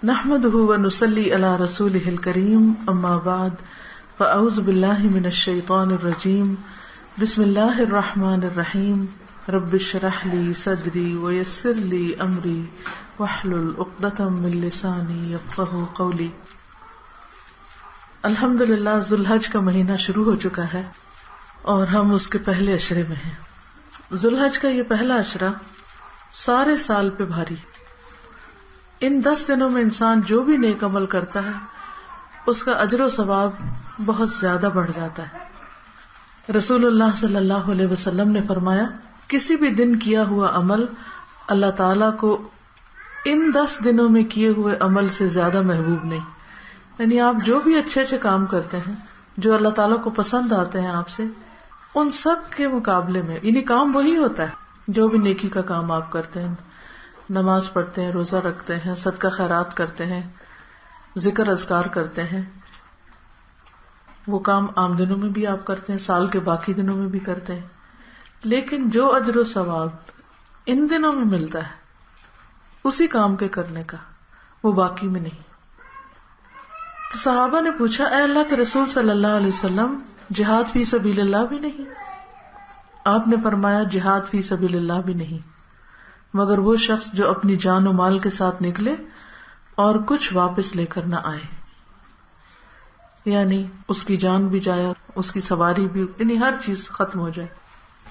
نحمده ونصلي على رسوله الكريم اما بعد فاعوذ بالله من الشيطان الرجيم بسم الله الرحمن الرحيم رب اشرح لي صدري ويسر لي امري واحلل عقدة من لساني يفقهوا قولي. الحمدللہ ذوالحج کا مہینہ شروع ہو چکا ہے اور ہم اس کے پہلے عشرے میں ہیں. ذوالحج کا یہ پہلا عشرہ سارے سال پہ بھاری. ان 10 دنوں میں انسان جو بھی نیک عمل کرتا ہے اس کا اجر و ثواب بہت زیادہ بڑھ جاتا ہے. رسول اللہ صلی اللہ علیہ وسلم نے فرمایا کسی بھی دن کیا ہوا عمل اللہ تعالیٰ کو ان 10 دنوں میں کیے ہوئے عمل سے زیادہ محبوب نہیں. یعنی آپ جو بھی اچھے اچھے کام کرتے ہیں جو اللہ تعالیٰ کو پسند آتے ہیں آپ سے، ان سب کے مقابلے میں یعنی کام وہی ہوتا ہے جو بھی نیکی کا کام آپ کرتے ہیں. نماز پڑھتے ہیں، روزہ رکھتے ہیں، صدقہ خیرات کرتے ہیں، ذکر اذکار کرتے ہیں، وہ کام عام دنوں میں بھی آپ کرتے ہیں، سال کے باقی دنوں میں بھی کرتے ہیں. لیکن جو اجر و ثواب ان دنوں میں ملتا ہے اسی کام کے کرنے کا، وہ باقی میں نہیں. تو صحابہ نے پوچھا اے اللہ کے رسول صلی اللہ علیہ وسلم، جہاد فی سبیل اللہ بھی نہیں؟ آپ نے فرمایا جہاد فی سبیل اللہ بھی نہیں مگر وہ شخص جو اپنی جان و مال کے ساتھ نکلے اور کچھ واپس لے کر نہ آئے. یعنی اس کی جان بھی جائے، اس کی سواری بھی، یعنی ہر چیز ختم ہو جائے.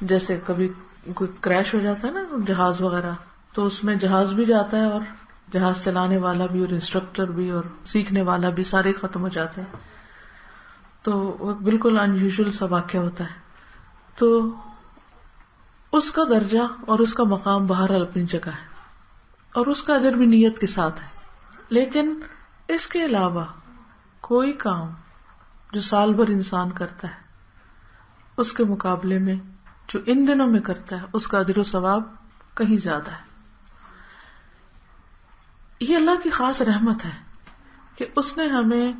جیسے کبھی کوئی کریش ہو جاتا ہے نا جہاز وغیرہ، تو اس میں جہاز بھی جاتا ہے اور جہاز چلانے والا بھی اور انسٹرکٹر بھی اور سیکھنے والا بھی، سارے ختم ہو جاتے ہیں. تو وہ بالکل انیوژل سا واقعہ ہوتا ہے. تو اس کا درجہ اور اس کا مقام بہرحال اپنی جگہ ہے اور اس کا اجر بھی نیت کے ساتھ ہے. لیکن اس کے علاوہ کوئی کام جو سال بھر انسان کرتا ہے اس کے مقابلے میں جو ان دنوں میں کرتا ہے اس کا اجر و ثواب کہیں زیادہ ہے. یہ اللہ کی خاص رحمت ہے کہ اس نے ہمیں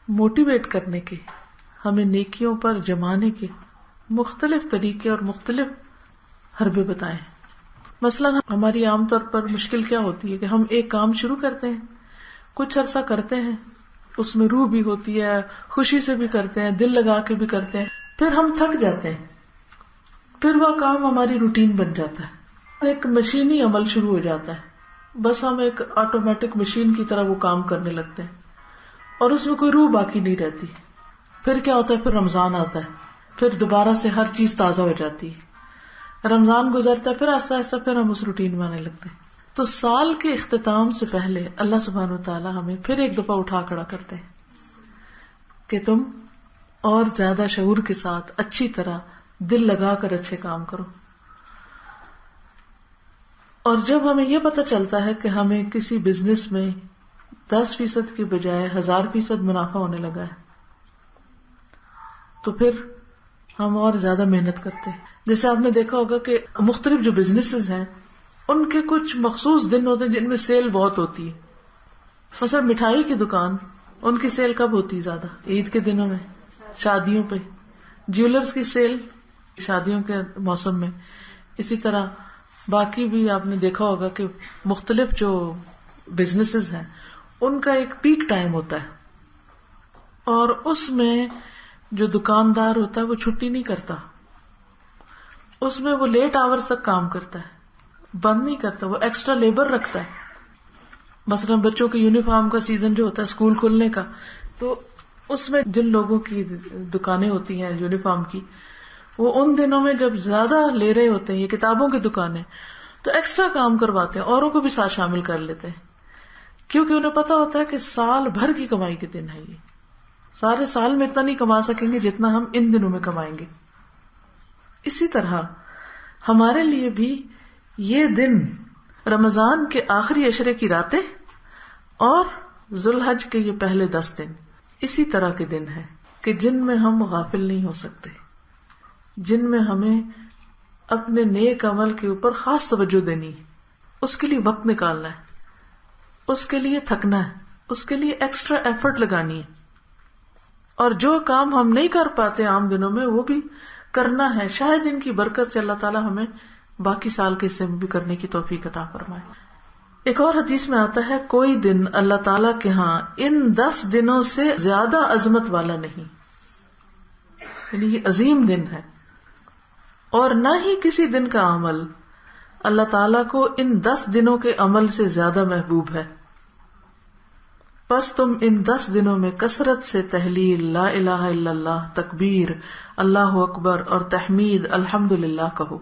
موٹیویٹ کرنے کے، ہمیں نیکیوں پر جمانے کے مختلف طریقے اور مختلف حربے بتائے. مثلا ہماری عام طور پر مشکل کیا ہوتی ہے کہ ہم ایک کام شروع کرتے ہیں، کچھ عرصہ کرتے ہیں، اس میں روح بھی ہوتی ہے، خوشی سے بھی کرتے ہیں، دل لگا کے بھی کرتے ہیں، پھر ہم تھک جاتے ہیں، پھر وہ کام ہماری روٹین بن جاتا ہے، ایک مشینی عمل شروع ہو جاتا ہے، بس ہم ایک آٹومیٹک مشین کی طرح وہ کام کرنے لگتے ہیں اور اس میں کوئی روح باقی نہیں رہتی. پھر کیا ہوتا ہے، پھر رمضان آتا ہے، پھر دوبارہ سے ہر چیز تازہ ہو جاتی ہے. رمضان گزرتا ہے، پھر آہستہ آہستہ پھر ہم اس روٹین میں آنے لگتے ہیں. تو سال کے اختتام سے پہلے اللہ سبحانہ وتعالی ہمیں پھر ایک دفعہ اٹھا کھڑا کرتے ہیں کہ تم اور زیادہ شعور کے ساتھ اچھی طرح دل لگا کر اچھے کام کرو. اور جب ہمیں یہ پتہ چلتا ہے کہ ہمیں کسی بزنس میں 10% کی بجائے 1000% منافع ہونے لگا ہے تو پھر ہم اور زیادہ محنت کرتے ہیں. جیسے آپ نے دیکھا ہوگا کہ مختلف جو بزنسز ہیں ان کے کچھ مخصوص دن ہوتے ہیں جن میں سیل بہت ہوتی ہے. مثلا مٹھائی کی دکان، ان کی سیل کب ہوتی ہے زیادہ؟ عید کے دنوں میں، شادیوں پہ. جیولرز کی سیل شادیوں کے موسم میں. اسی طرح باقی بھی آپ نے دیکھا ہوگا کہ مختلف جو بزنسز ہیں ان کا ایک پیک ٹائم ہوتا ہے اور اس میں جو دکاندار ہوتا ہے وہ چھٹی نہیں کرتا، اس میں وہ لیٹ آورز تک کام کرتا ہے، بند نہیں کرتا، وہ ایکسٹرا لیبر رکھتا ہے. مثلا بچوں کے یونیفارم کا سیزن جو ہوتا ہے اسکول کھلنے کا، تو اس میں جن لوگوں کی دکانیں ہوتی ہیں یونیفارم کی، وہ ان دنوں میں جب زیادہ لے رہے ہوتے ہیں یہ کتابوں کی دکانیں، تو ایکسٹرا کام کرواتے ہیں، اوروں کو بھی ساتھ شامل کر لیتے ہیں، کیونکہ انہیں پتا ہوتا ہے کہ سال بھر کی کمائی کے دن ہے، یہ سارے سال میں اتنا نہیں کما سکیں گے جتنا ہم ان دنوں میں کمائیں گے. اسی طرح ہمارے لیے بھی یہ دن رمضان کے آخری عشرے کی راتیں اور ذوالحج کے یہ پہلے 10 دن اسی طرح کے دن ہیں کہ جن میں ہم غافل نہیں ہو سکتے، جن میں ہمیں اپنے نیک عمل کے اوپر خاص توجہ دینی ہے، اس کے لیے وقت نکالنا ہے، اس کے لیے تھکنا ہے، اس کے لیے ایکسٹرا ایفرٹ لگانی ہے. اور جو کام ہم نہیں کر پاتے عام دنوں میں وہ بھی کرنا ہے. شاید ان کی برکت سے اللہ تعالیٰ ہمیں باقی سال کے حصے میں بھی کرنے کی توفیق عطا فرمائے. ایک اور حدیث میں آتا ہے کوئی دن اللہ تعالیٰ کے ہاں ان 10 دنوں سے زیادہ عظمت والا نہیں، یعنی یہ عظیم دن ہے، اور نہ ہی کسی دن کا عمل اللہ تعالیٰ کو ان 10 دنوں کے عمل سے زیادہ محبوب ہے. پس تم ان 10 دنوں میں کثرت سے تحلیل، لا الہ الا اللہ، تکبیر، اللہ اکبر اور تحمید الحمدللہ کہو.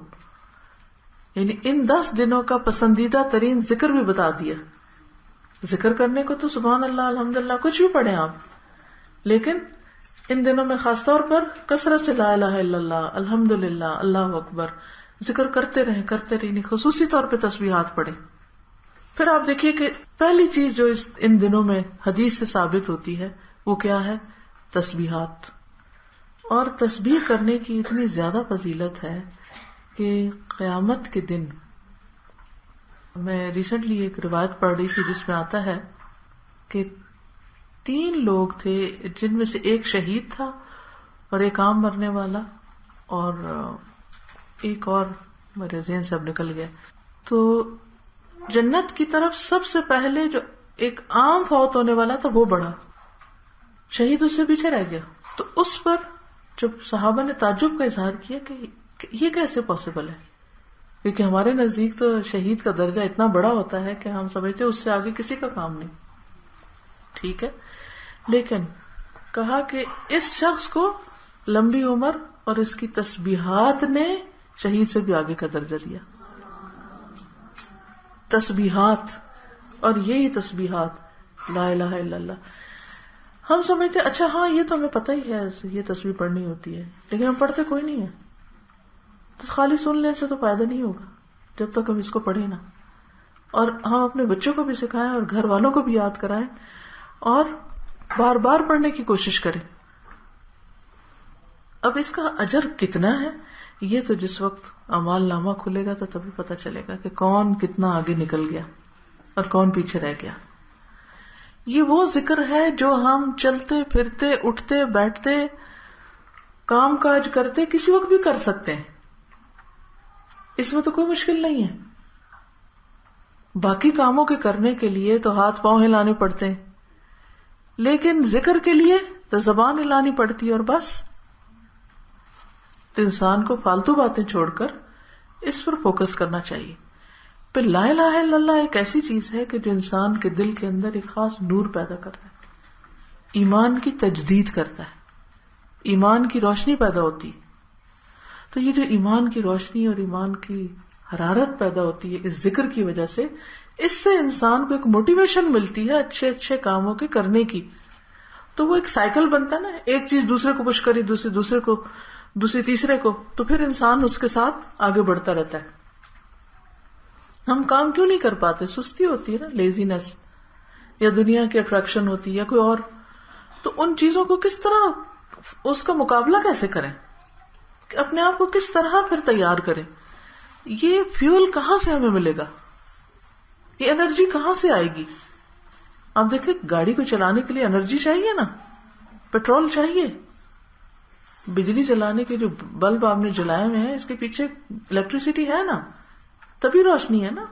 یعنی ان 10 دنوں کا پسندیدہ ترین ذکر بھی بتا دیا. ذکر کرنے کو تو سبحان اللہ الحمدللہ کچھ بھی پڑھیں آپ، لیکن ان دنوں میں خاص طور پر کثرت سے لا الہ الا اللہ، الحمدللہ، اللہ اکبر ذکر کرتے رہیں، خصوصی طور پہ تسبیحات پڑھیں. پھر آپ دیکھیے کہ پہلی چیز جو ان دنوں میں حدیث سے ثابت ہوتی ہے وہ کیا ہے؟ تسبیحات. اور تسبیح کرنے کی اتنی زیادہ فضیلت ہے کہ قیامت کے دن، میں ریسنٹلی ایک روایت پڑھ رہی تھی جس میں آتا ہے کہ 3 لوگ تھے جن میں سے ایک شہید تھا اور ایک عام مرنے والا اور ایک اور میرے ذہن سے اب نکل گیا. تو جنت کی طرف سب سے پہلے جو ایک عام فوت ہونے والا تھا وہ بڑھا، شہید اس سے پیچھے رہ گیا. تو اس پر جب صحابہ نے تعجب کا اظہار کیا کہ یہ کیسے پاسبل ہے، کیونکہ ہمارے نزدیک تو شہید کا درجہ اتنا بڑا ہوتا ہے کہ ہم سمجھتے اس سے آگے کسی کا کام نہیں. ٹھیک ہے، لیکن کہا کہ اس شخص کو لمبی عمر اور اس کی تسبیحات نے شہید سے بھی آگے کا درجہ دیا. تسبیحات، اور یہی تسبیحات لا الہ الا اللہ. ہم سمجھتے اچھا ہاں یہ تو ہمیں پتہ ہی ہے یہ تسبیح پڑھنی ہوتی ہے، لیکن ہم پڑھتے کوئی نہیں ہے. تو خالی سن لینے سے تو فائدہ نہیں ہوگا جب تک ہم اس کو پڑھیں نا. اور ہم اپنے بچوں کو بھی سکھائیں اور گھر والوں کو بھی یاد کرائیں اور بار بار پڑھنے کی کوشش کریں. اب اس کا اجر کتنا ہے یہ تو جس وقت اعمال نامہ کھلے گا تو تبھی پتہ چلے گا کہ کون کتنا آگے نکل گیا اور کون پیچھے رہ گیا. یہ وہ ذکر ہے جو ہم چلتے پھرتے اٹھتے بیٹھتے کام کاج کرتے کسی وقت بھی کر سکتے ہیں، اس میں تو کوئی مشکل نہیں ہے. باقی کاموں کے کرنے کے لیے تو ہاتھ پاؤں ہلانے پڑتے ہیں، لیکن ذکر کے لیے تو زبان ہلانی پڑتی ہے. اور بس تو انسان کو فالتو باتیں چھوڑ کر اس پر فوکس کرنا چاہیے. پھر لا الہ الا اللہ ایک ایسی چیز ہے کہ جو انسان کے دل کے اندر ایک خاص نور پیدا کرتا ہے، ایمان کی تجدید کرتا ہے، ایمان کی روشنی پیدا ہوتی. تو یہ جو ایمان کی روشنی اور ایمان کی حرارت پیدا ہوتی ہے اس ذکر کی وجہ سے، اس سے انسان کو ایک موٹیویشن ملتی ہے اچھے اچھے کاموں کے کرنے کی. تو وہ ایک سائیکل بنتا ہے نا، ایک چیز دوسرے کو پش کری، دوسرے کو، دوسری تیسرے کو، تو پھر انسان اس کے ساتھ آگے بڑھتا رہتا ہے. ہم کام کیوں نہیں کر پاتے؟ سستی ہوتی ہے نا، لیزینس، یا دنیا کی اٹریکشن ہوتی ہے یا کوئی اور. تو ان چیزوں کو کس طرح اس کا مقابلہ کیسے کریں، اپنے آپ کو کس طرح پھر تیار کریں؟ یہ فیول کہاں سے ہمیں ملے گا؟ یہ انرجی کہاں سے آئے گی؟ آپ دیکھیں گاڑی کو چلانے کے لیے انرجی چاہیے نا، پیٹرول چاہیے. بجلی چلانے کے جو بلب آپ نے جلائے ہوئے ہیں اس کے پیچھے الیکٹریسٹی ہے نا، تبھی روشنی ہے نا.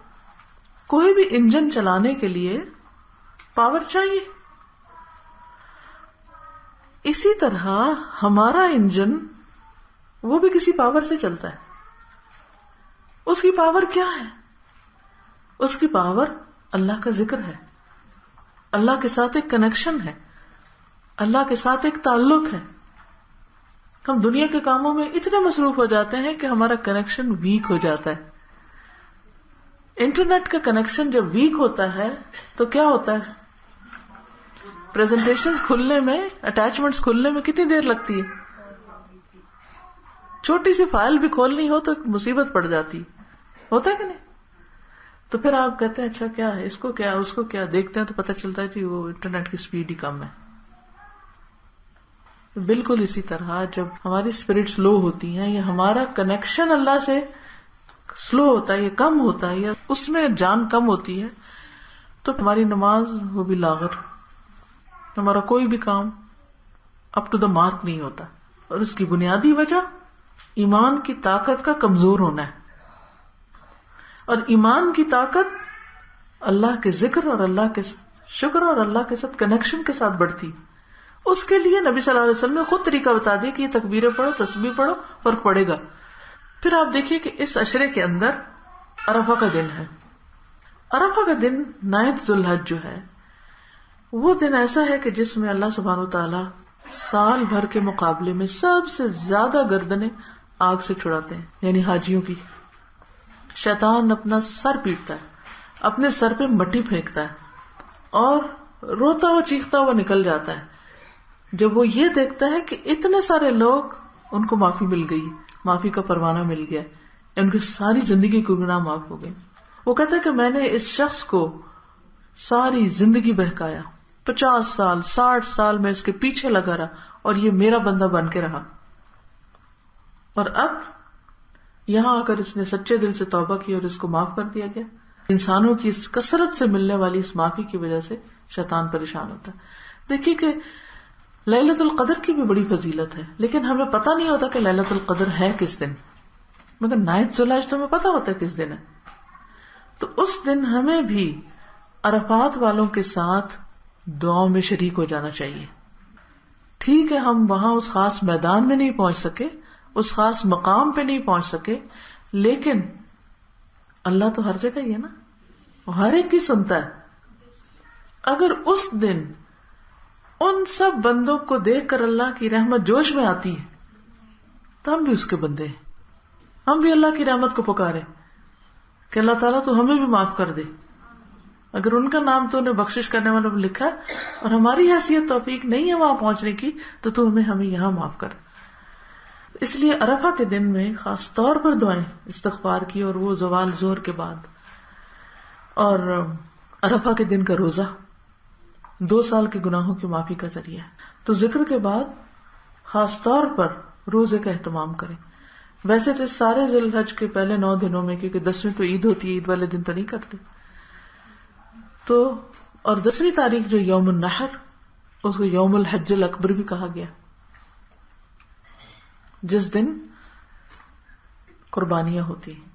کوئی بھی انجن چلانے کے لیے پاور چاہیے. اسی طرح ہمارا انجن وہ بھی کسی پاور سے چلتا ہے. اس کی پاور کیا ہے؟ اس کی پاور اللہ کا ذکر ہے، اللہ کے ساتھ ایک کنیکشن ہے، اللہ کے ساتھ ایک تعلق ہے. ہم دنیا کے کاموں میں اتنے مصروف ہو جاتے ہیں کہ ہمارا کنیکشن ویک ہو جاتا ہے. انٹرنیٹ کا کنیکشن جب ویک ہوتا ہے تو کیا ہوتا ہے؟ پریزنٹیشنز کھلنے میں، اٹیچمنٹس کھلنے میں کتنی دیر لگتی ہے؟ چھوٹی سی فائل بھی کھولنی ہو تو مصیبت پڑ جاتی. ہوتا ہے کہ نہیں؟ تو پھر آپ کہتے ہیں اچھا کیا ہے، اس کو کیا، اس کو کیا، دیکھتے ہیں تو پتہ چلتا ہے کہ وہ انٹرنیٹ کی سپیڈ ہی کم ہے. بالکل اسی طرح جب ہماری اسپرٹس لو ہوتی ہیں یا ہمارا کنیکشن اللہ سے سلو ہوتا ہے یا کم ہوتا ہے یا اس میں جان کم ہوتی ہے، تو ہماری نماز وہ بھی لاغر، ہمارا کوئی بھی کام اپ ٹو دا مارک نہیں ہوتا. اور اس کی بنیادی وجہ ایمان کی طاقت کا کمزور ہونا ہے. اور ایمان کی طاقت اللہ کے ذکر اور اللہ کے شکر اور اللہ کے ساتھ کنیکشن کے ساتھ بڑھتی. اس کے لیے نبی صلی اللہ علیہ وسلم نے خود طریقہ بتا دیا کہ یہ تکبیریں پڑھو، تسبیح پڑھو، فرق پڑے گا. پھر آپ دیکھیے کہ اس عشرے کے اندر عرفہ کا دن ہے. عرفہ کا دن 9 ذی الحج جو ہے وہ دن ایسا ہے کہ جس میں اللہ سبحانہ وتعالی سال بھر کے مقابلے میں سب سے زیادہ گردنیں آگ سے چھڑاتے ہیں، یعنی حاجیوں کی. شیطان اپنا سر پیٹتا ہے، اپنے سر پہ مٹی پھینکتا ہے اور روتا ہوا چیختا ہوا نکل جاتا ہے جب وہ یہ دیکھتا ہے کہ اتنے سارے لوگ ان کو معافی مل گئی، معافی کا پروانہ مل گیا، ان کی ساری زندگی کے گناہ معاف ہو گئے. وہ کہتا ہے کہ میں نے اس شخص کو ساری زندگی بہکایا، 50 سال 60 سال میں اس کے پیچھے لگا رہا اور یہ میرا بندہ بن کے رہا، اور اب یہاں آ کر اس نے سچے دل سے توبہ کی اور اس کو معاف کر دیا گیا. انسانوں کی اس کثرت سے ملنے والی اس معافی کی وجہ سے شیطان پریشان ہوتا ہے. دیکھیے کہ لیلۃ القدر کی بھی بڑی فضیلت ہے، لیکن ہمیں پتہ نہیں ہوتا کہ لیلۃ القدر ہے کس دن، مگر 9 ذی الحج تو ہمیں پتہ ہوتا ہے کس دن ہے. تو اس دن ہمیں بھی عرفات والوں کے ساتھ دعاؤں میں شریک ہو جانا چاہیے. ٹھیک ہے ہم وہاں اس خاص میدان میں نہیں پہنچ سکے، اس خاص مقام پہ نہیں پہنچ سکے، لیکن اللہ تو ہر جگہ ہی ہے نا، وہ ہر ایک کی سنتا ہے. اگر اس دن ان سب بندوں کو دیکھ کر اللہ کی رحمت جوش میں آتی ہے تو ہم بھی اس کے بندے ہیں، ہم بھی اللہ کی رحمت کو پکارے کہ اللہ تعالیٰ تو ہمیں بھی معاف کر دے. اگر ان کا نام تو انہیں بخشش کرنے والوں میں لکھا اور ہماری حیثیت توفیق نہیں ہے وہاں پہنچنے کی تو ہمیں یہاں معاف کر. اس لیے عرفہ کے دن میں خاص طور پر دعائیں استغفار کی، اور وہ زوال ظہر کے بعد. اور عرفہ کے دن کا روزہ 2 سال کے گناہوں کی معافی کا ذریعہ ہے. تو ذکر کے بعد خاص طور پر روزے کا اہتمام کریں. ویسے تو سارے ذی الحج کے پہلے 9 دنوں میں، کیونکہ 10ویں تو عید ہوتی ہے، عید والے دن تو نہیں کرتے، تو اور 10ویں تاریخ جو یوم النحر، اس کو یوم الحج الاکبر بھی کہا گیا، جس دن قربانیاں ہوتی ہیں.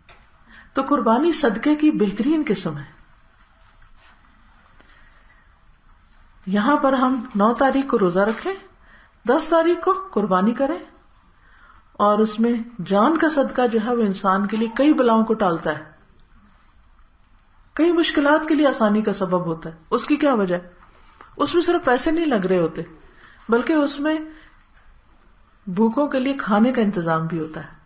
تو قربانی صدقے کی بہترین قسم ہے. یہاں پر ہم 9 تاریخ کو روزہ رکھیں، 10 تاریخ کو قربانی کریں، اور اس میں جان کا صدقہ جو ہے وہ انسان کے لیے کئی بلاؤں کو ٹالتا ہے، کئی مشکلات کے لیے آسانی کا سبب ہوتا ہے. اس کی کیا وجہ ہے؟ اس میں صرف پیسے نہیں لگ رہے ہوتے، بلکہ اس میں بھوکوں کے لیے کھانے کا انتظام بھی ہوتا ہے.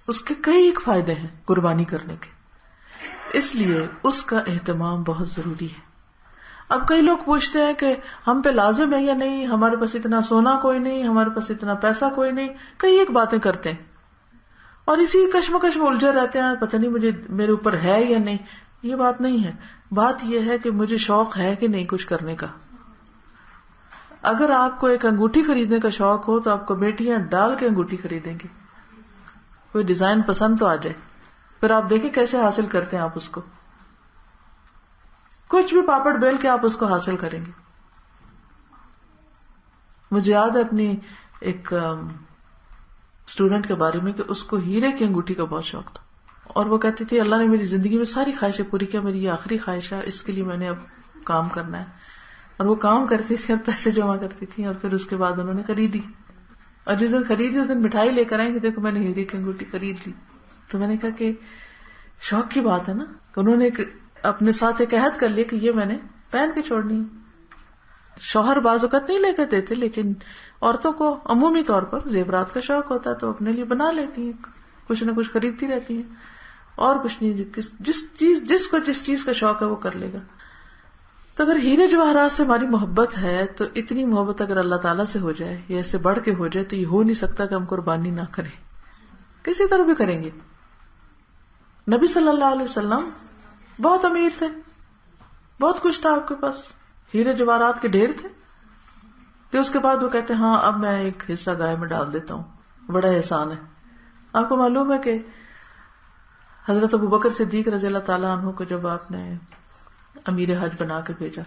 اس کے کئی ایک فائدے ہیں قربانی کرنے کے، اس لیے اس کا اہتمام بہت ضروری ہے. اب کئی لوگ پوچھتے ہیں کہ ہم پہ لازم ہے یا نہیں، ہمارے پاس اتنا سونا کوئی نہیں، ہمارے پاس اتنا پیسہ کوئی نہیں، کئی ایک باتیں کرتے ہیں اور اسی کشمکش میں الجھے رہتے ہیں، پتہ نہیں مجھے میرے اوپر ہے یا نہیں. یہ بات نہیں ہے. بات یہ ہے کہ مجھے شوق ہے کہ نہیں کچھ کرنے کا. اگر آپ کو ایک انگوٹھی خریدنے کا شوق ہو تو آپ کمیٹیاں ڈال کے انگوٹھی خریدیں گے. کوئی ڈیزائن پسند تو آ جائے، پھر آپ دیکھیں کیسے حاصل کرتے ہیں آپ اس کو. کچھ بھی پاپڑ بیل کے آپ اس کو حاصل کریں گے. مجھے یاد ہے اپنی ایک اسٹوڈنٹ کے بارے میں کہ اس کو ہیرے کی انگوٹھی کا بہت شوق تھا، اور وہ کہتی تھی اللہ نے میری زندگی میں ساری خواہشیں پوری کیا، میری یہ آخری خواہش ہے، اس کے لیے میں نے اب کام کرنا ہے. اور وہ کام کرتی تھی اور پیسے جمع کرتی تھی، اور پھر اس کے بعد انہوں نے خریدی. اور جس دن خریدی اس دن مٹھائی لے کر آئیں کہ دیکھو میں نے ہیرے کی انگوٹھی خرید لی. تو میں نے کہا کہ شوق کی بات ہے نا، کہ انہوں نے اپنے ساتھ ایک عہد کر لیا کہ یہ میں نے پہن کے چھوڑنی ہے. شوہر بعض اوقات نہیں لے کے دیتے، لیکن عورتوں کو عمومی طور پر زیورات کا شوق ہوتا ہے تو اپنے لیے بنا لیتی ہیں، کچھ نہ کچھ خریدتی رہتی ہیں، اور کچھ نہیں، جس کو جس چیز کا شوق ہے وہ کر لے گا. تو اگر ہیرے جواہرات سے ہماری محبت ہے تو اتنی محبت اگر اللہ تعالیٰ سے ہو جائے یا اس سے بڑھ کے ہو جائے تو یہ ہو نہیں سکتا کہ ہم قربانی نہ کریں، کسی طرح بھی کریں گے. نبی صلی اللہ علیہ وسلم بہت امیر تھے، بہت کچھ تھا آپ کے پاس، ہیرے جواہرات کے ڈھیر تھے، کہ اس کے بعد وہ کہتے ہیں ہاں اب میں ایک حصہ گائے میں ڈال دیتا ہوں، بڑا احسان ہے. آپ کو معلوم ہے کہ حضرت ابوبکر صدیق رضی اللہ تعالیٰ عنہ کو جب آپ نے امیر حج بنا کے بھیجا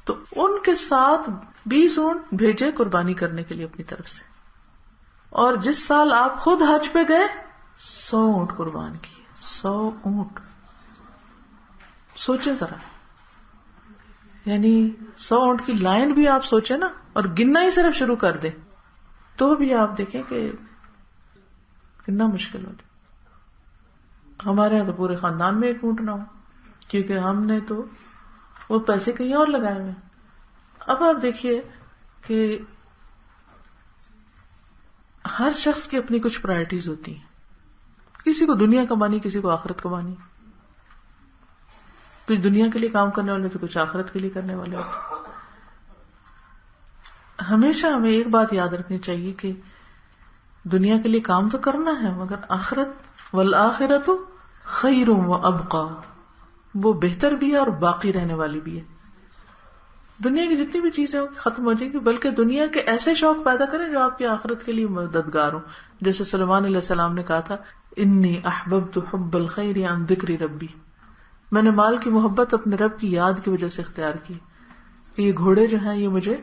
تو ان کے ساتھ 20 اونٹ بھیجے قربانی کرنے کے لیے اپنی طرف سے، اور جس سال آپ خود حج پہ گئے 100 اونٹ قربان کیے. 100 اونٹ. سوچیں ذرا، یعنی 100 اونٹ کی لائن بھی آپ سوچیں نا، اور گننا ہی صرف شروع کر دیں تو بھی آپ دیکھیں کہ کتنا مشکل ہو جائے. ہمارے یہاں تو پورے خاندان میں ایک اونٹ نہ ہو، کیونکہ ہم نے تو وہ پیسے کہیں اور لگائے ہوئے. اب آپ دیکھیے کہ ہر شخص کی اپنی کچھ پرائرٹیز ہوتی ہیں. کسی کو دنیا کمانی، کسی کو آخرت کمانی. کچھ دنیا کے لیے کام کرنے والے تو کچھ آخرت کے لیے کرنے والے ہوتے. ہمیشہ ہمیں ایک بات یاد رکھنی چاہیے کہ دنیا کے لیے کام تو کرنا ہے، مگر آخرت والآخرت خیر و ابقا، وہ بہتر بھی ہے اور باقی رہنے والی بھی ہے. دنیا کی جتنی بھی چیزیں ختم ہو جائیں گی، بلکہ دنیا کے ایسے شوق پیدا کریں جو آپ کی آخرت کے لیے مددگار ہوں. جیسے سلیمان علیہ السلام نے کہا تھا انی احببت حب الخیر عن ذکر ربی، میں نے مال کی محبت اپنے رب کی یاد کی وجہ سے اختیار کی کہ یہ گھوڑے جو ہیں یہ مجھے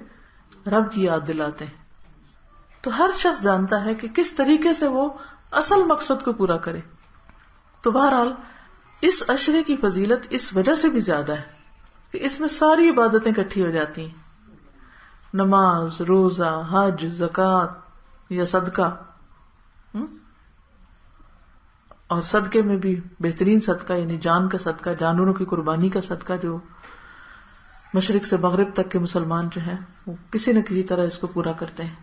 رب کی یاد دلاتے ہیں. تو ہر شخص جانتا ہے کہ کس طریقے سے وہ اصل مقصد کو پورا کرے. تو بہرحال اس عشرے کی فضیلت اس وجہ سے بھی زیادہ ہے کہ اس میں ساری عبادتیں اکٹھی ہو جاتی ہیں. نماز، روزہ، حج، زکوٰۃ یا صدقہ، اور صدقے میں بھی بہترین صدقہ یعنی جان کا صدقہ، جانوروں کی قربانی کا صدقہ، جو مشرق سے مغرب تک کے مسلمان جو ہیں وہ کسی نہ کسی طرح اس کو پورا کرتے ہیں.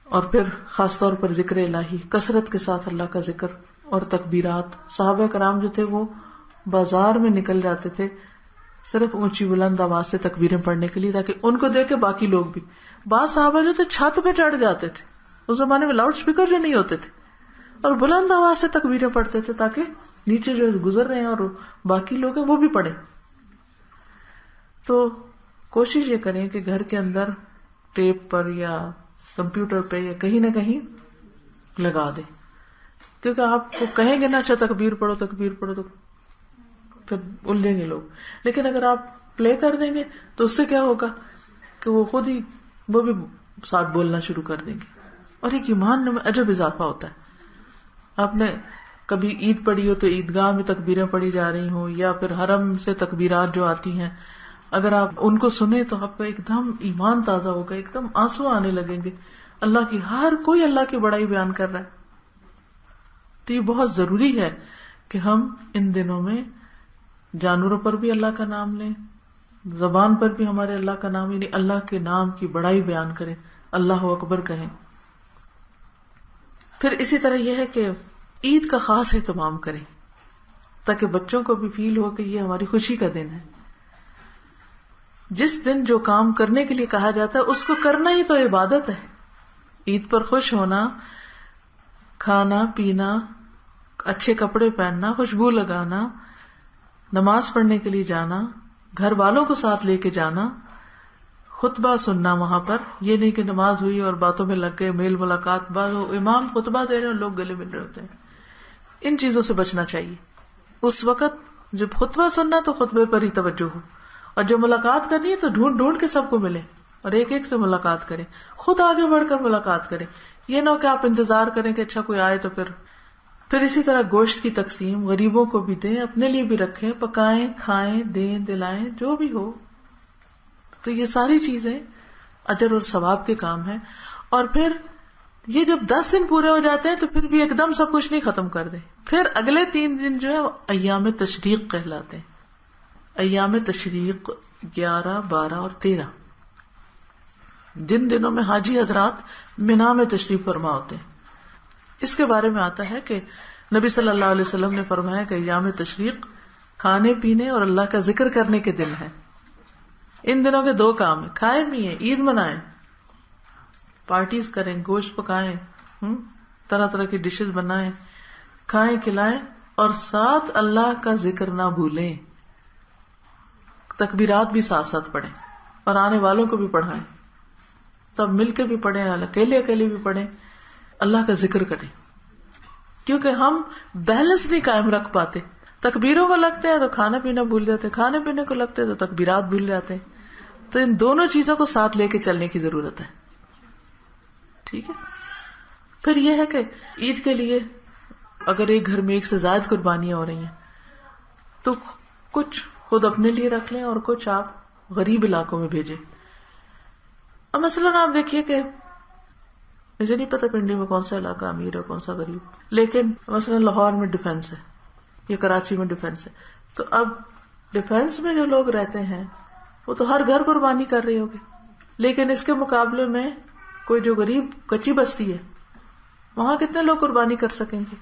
اور پھر خاص طور پر ذکر الہی، کثرت کے ساتھ اللہ کا ذکر اور تکبیرات. صحابہ کرام جو تھے وہ بازار میں نکل جاتے تھے صرف اونچی بلند آواز سے تکبیریں پڑھنے کے لیے، تاکہ ان کو دیکھ کے باقی لوگ بھی. بعض صحابہ جو تھے چھت پہ چڑھ جاتے تھے، اس زمانے میں لاؤڈ اسپیکر جو نہیں ہوتے تھے، اور بلند آواز سے تکبیریں پڑھتے تھے تاکہ نیچے جو گزر رہے ہیں اور باقی لوگ ہیں وہ بھی پڑھیں. تو کوشش یہ کریں کہ گھر کے اندر ٹیپ پر یا کمپیوٹر پہ یا کہیں نہ کہیں لگا دیں، کیونکہ آپ کو کہیں گے نا اچھا تکبیر پڑھو تکبیر پڑھو تو پھر الجھیں گے لوگ. لیکن اگر آپ پلے کر دیں گے تو اس سے کیا ہوگا کہ وہ خود ہی وہ بھی ساتھ بولنا شروع کر دیں گے، اور ایک ایمان میں عجب اضافہ ہوتا ہے. آپ نے کبھی عید پڑھی ہو تو عیدگاہ میں تکبیریں پڑھی جا رہی ہوں، یا پھر حرم سے تکبیرات جو آتی ہیں، اگر آپ ان کو سنیں تو آپ کا ایک دم ایمان تازہ ہوگا، ایک دم آنسو آنے لگیں گے. اللہ کی ہر کوئی اللہ کی بڑائی بیان کر رہا ہے. تو یہ بہت ضروری ہے کہ ہم ان دنوں میں جانوروں پر بھی اللہ کا نام لیں، زبان پر بھی ہمارے اللہ کا نام، یعنی اللہ کے نام کی بڑائی بیان کریں، اللہ اکبر کہیں. پھر اسی طرح یہ ہے کہ عید کا خاص اہتمام کریں تاکہ بچوں کو بھی فیل ہو کہ یہ ہماری خوشی کا دن ہے. جس دن جو کام کرنے کے لیے کہا جاتا ہے اس کو کرنا ہی تو عبادت ہے. عید پر خوش ہونا، کھانا پینا، اچھے کپڑے پہننا، خوشبو لگانا، نماز پڑھنے کے لیے جانا، گھر والوں کو ساتھ لے کے جانا، خطبہ سننا وہاں پر. یہ نہیں کہ نماز ہوئی اور باتوں میں لگ گئے، میل ملاقات، امام خطبہ دے رہے ہیں لوگ گلے مل رہے ہوتے ہیں. ان چیزوں سے بچنا چاہیے. اس وقت جب خطبہ سننا تو خطبے پر ہی توجہ ہو، اور جب ملاقات کرنی ہے تو ڈھونڈ ڈھونڈ کے سب کو ملے اور ایک ایک سے ملاقات کریں، خود آگے بڑھ کر ملاقات کریں. یہ نہ کہ آپ انتظار کریں کہ اچھا کوئی آئے تو پھر اسی طرح گوشت کی تقسیم غریبوں کو بھی دیں، اپنے لیے بھی رکھیں، پکائیں، کھائیں، دیں، دلائیں، جو بھی ہو. تو یہ ساری چیزیں اجر اور ثواب کے کام ہیں. اور پھر یہ جب 10 دن پورے ہو جاتے ہیں تو پھر بھی ایک دم سب کچھ نہیں ختم کر دیں. پھر اگلے 3 دن جو ہے ایام تشریق کہلاتے ہیں. ایام تشریق 11، 12 اور 13، جن دنوں میں حاجی حضرات مینا میں تشریف فرما ہوتے ہیں. اس کے بارے میں آتا ہے کہ نبی صلی اللہ علیہ وسلم نے فرمایا کہ ایام تشریق کھانے پینے اور اللہ کا ذکر کرنے کے دن ہے. ان دنوں کے 2 کام ہیں، کھائیں پیئیں، عید منائیں، پارٹیز کریں، گوشت پکائیں، طرح طرح کی ڈشز بنائیں، کھائیں کھلائیں، اور ساتھ اللہ کا ذکر نہ بھولیں. تکبیرات بھی ساتھ ساتھ پڑھیں اور آنے والوں کو بھی پڑھائیں. تب مل کے بھی پڑھیں، اکیلے اکیلے بھی پڑھیں، اللہ کا ذکر کریں. کیونکہ ہم بیلنس نہیں قائم رکھ پاتے. تکبیروں کو لگتے ہیں تو کھانا پینا بھول جاتے، کھانے پینے کو لگتے ہیں تو تکبیرات بھول جاتے ہیں. تو ان دونوں چیزوں کو ساتھ لے کے چلنے کی ضرورت ہے. ٹھیک ہے. پھر یہ ہے کہ عید کے لیے اگر ایک گھر میں 1 سے زائد قربانیاں ہو رہی ہیں تو کچھ خود اپنے لیے رکھ لیں اور کچھ آپ غریب علاقوں میں بھیجیں. اب مثلاً آپ دیکھیے کہ مجھے نہیں پتا پنڈی میں کون سا علاقہ امیر ہے کون سا غریب, لیکن مثلاً لاہور میں ڈیفینس ہے یا کراچی میں ڈیفینس ہے, تو اب ڈیفینس میں جو لوگ رہتے ہیں وہ تو ہر گھر قربانی کر رہے ہوگے, لیکن اس کے مقابلے میں کوئی جو غریب کچی بستی ہے وہاں کتنے لوگ قربانی کر سکیں گے؟